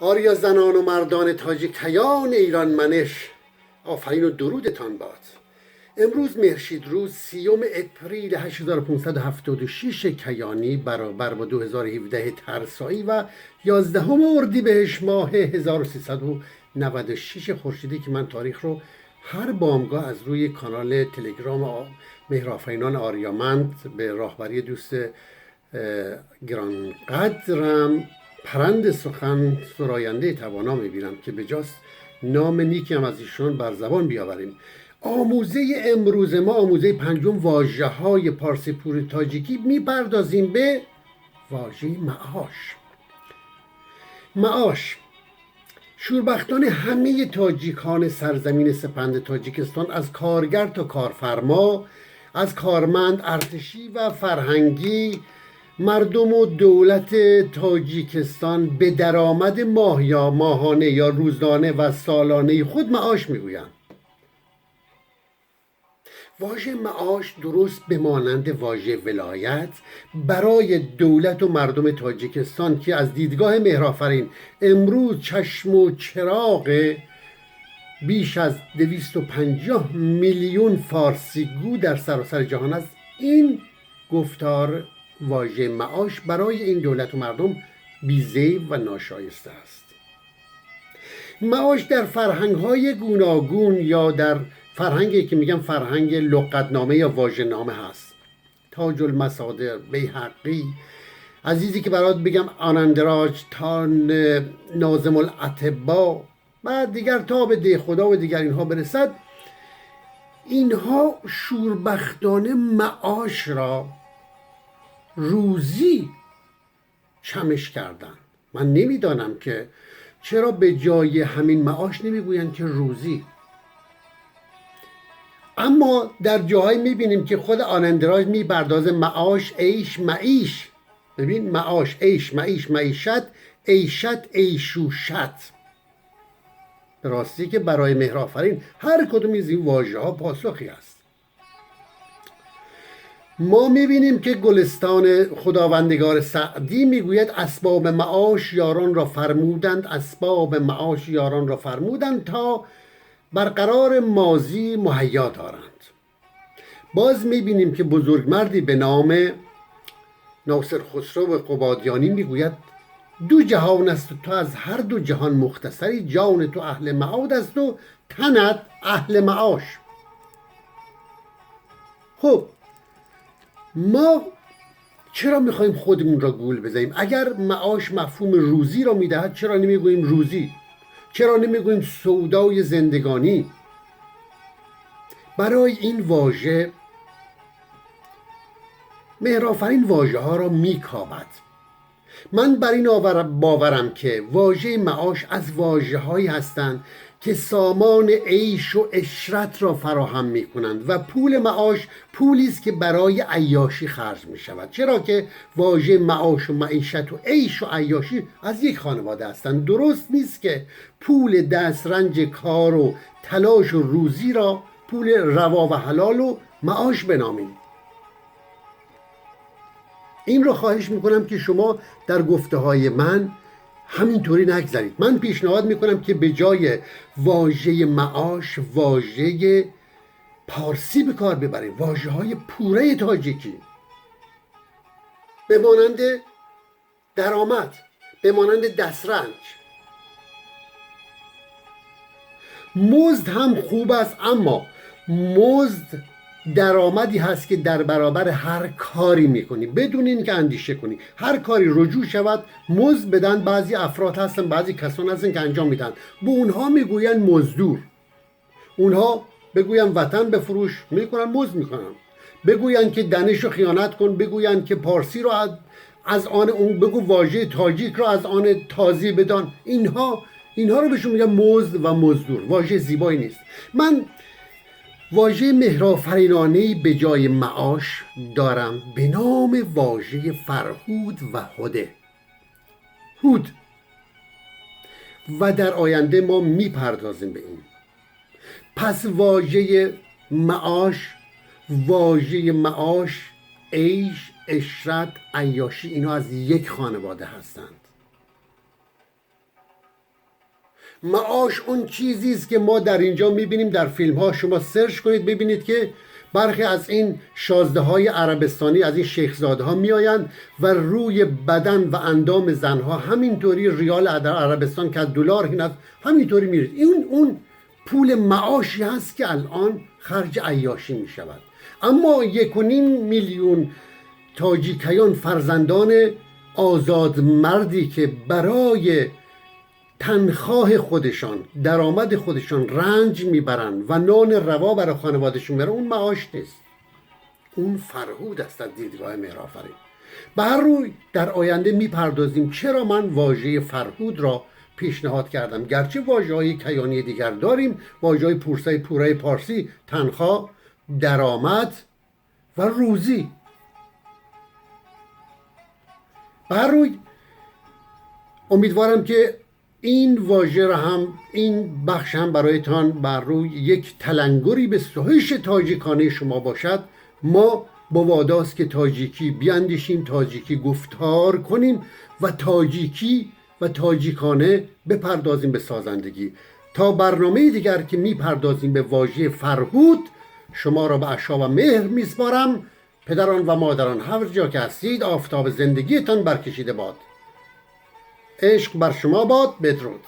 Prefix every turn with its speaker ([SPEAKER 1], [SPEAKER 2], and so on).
[SPEAKER 1] آریا زنان و مردان تاجیکیان ایران منش، آفرین و درودتان باد. امروز مهرشید روز 30 اپریل 8576 کیانی برابر با 2017 ترسایی و 11 اردیبهشت ماه 1396 خورشیدی که من تاریخ رو هر بامگاه از روی کانال تلگرام مهرآفرینان آریامند به راهبری دوست گرانقدرم پرند سخن سراینده توانا میبینم که بجاست نام نیکی هم از ایشون بر زبان بیاوریم. آموزه امروز ما آموزه پنجم واژه های پارسی پور تاجیکی میپردازیم به واژه معاش. معاش شوربختان همه تاجیکان سرزمین سپند تاجیکستان، از کارگر تا کارفرما، از کارمند ارتشی و فرهنگی، مردم و دولت تاجیکستان به درآمد ماه یا ماهانه یا روزانه و سالانه خود معاش میگویند. واژه معاش درست بمانند واژه ولایت برای دولت و مردم تاجیکستان که از دیدگاه مهرآفرین امروز چشم و چراغ بیش از 250 میلیون فارسیگو در سراسر جهان است، این گفتار واژه معاش برای این دولت و مردم بی‌ذیل و ناشایسته است. معاش در فرهنگ‌های گوناگون یا در فرهنگی که میگم فرهنگ لغتنامه یا واژه‌نامه هست. تاج المصادر، بیهقی، عزیزی که برات بگم آنندراج تا ناظم الاطباء، بعد دیگر تا به ده خدا و دیگر اینها برسد، اینها شوربختانه معاش را روزی چمش کردن. من نمیدانم که چرا به جای همین معاش نمیگویند که روزی. اما در جاهایی میبینیم که خود آنندراج میپردازه معاش عیش معیش. ببین، معاش عیش معیش معیشت عیشت عیشوشت. به راستی که برای مهرآفرین هر کدوم از این واژه ها پاسخی است. ما میبینیم که گلستان خداوندگار سعدی میگوید اسباب معاش یاران را فرمودند، اسباب معاش یاران را فرمودند تا برقرار ماضی مهیا دارند. باز میبینیم که بزرگمردی به نام ناصر خسرو قبادیانی میگوید دو جهان است و تو از هر دو جهان مختصری، جان تو اهل معاد است و تنت اهل معاش. خب ما چرا میخوایم خودمون را گول بزنیم؟ اگر معاش مفهوم روزی را میدهد چرا نمیگوییم روزی؟ چرا نمیگوییم سودای زندگانی؟ برای این واژه مهرآفرین واژه ها را میکاود. من بر این باورم که واژه معاش از واژه هایی هستند که سامان عیش و عشرت را فراهم می کنند و پول معاش پولی است که برای عیاشی خرج می شود، چرا که واژه معاش و معیشت و عیش و عیاشی از یک خانواده هستند. درست نیست که پول دسترنج کار و تلاش و روزی را پول روا و حلال و معاش بنامیم. این را خواهش میکنم که شما در گفته های من همینطوری نگذارید. من پیشنهاد میکنم که به جای واژه معاش واژه پارسی به کار ببرید، واژه های پوره تاجیکی، به مانند درآمد، به مانند دسترنج. مزد هم خوب است، اما مزد درآمدی هست که در برابر هر کاری میکنی بدون اینکه اندیشه کنی. هر کاری رجوع شود مزد بدن. بعضی افراد هستن، بعضی کسان هستن که انجام میدن، به اونها میگوین مزدور. اونها بگوین وطن بفروش، میکنن مزد میکنن. بگوین که دانش رو خیانت کن، بگوین که پارسی رو از آن اون بگو، واژه تاجیک رو از آن تازی بدان. اینها رو بهشون میگن مزد و مزدور. واژه زیبایی نیست. من واژه مهرآفرینانه‌ای به جای معاش دارم به نام واژه فرهود و هده. هود، و در آینده ما میپردازیم به این. پس واژه معاش عیش، عشرت، عیاشی، اینا از یک خانواده هستند. معاش اون چیزی است که ما در اینجا میبینیم در فیلم ها. شما سرچ کنید ببینید که برخی از این شازده های عربستانی، از این شیخزاده ها میآیند و روی بدن و اندام زنها همینطوری ریال در عربستان که از دلار این است همینطوری میرید. این اون پول معاشی هست که الان خرج عیاشی می شود. اما 1.5 میلیون تاجیکیان فرزندان آزاد مردی که برای تنخواه خودشان، درآمد خودشان رنج میبرند و نان روا برای خانوادهشون میبرن، اون معاش نیست، اون فرهود است از دیدگاه مهرآفرین. به هر روی در آینده میپردازیم چرا من واژه فرهود را پیشنهاد کردم، گرچه واژه‌های کیانی دیگر داریم، واژه‌های پورای پارسی، تنخواه، درآمد و روزی. به هر روی امیدوارم که این واژه را هم، این بخش هم برایتان بر روی یک تلنگری به سهش تاجیکانه شما باشد. ما با واداست که تاجیکی بیاندیشیم، تاجیکی گفتار کنیم و تاجیکی و تاجیکانه بپردازیم به سازندگی. تا برنامه دیگر که میپردازیم به واژه فرهود، شما را به عشا و مهر میسپارم. پدران و مادران هر جا که هستید آفتاب زندگیتان برکشیده باد. عشق بر شما باد. بدرود.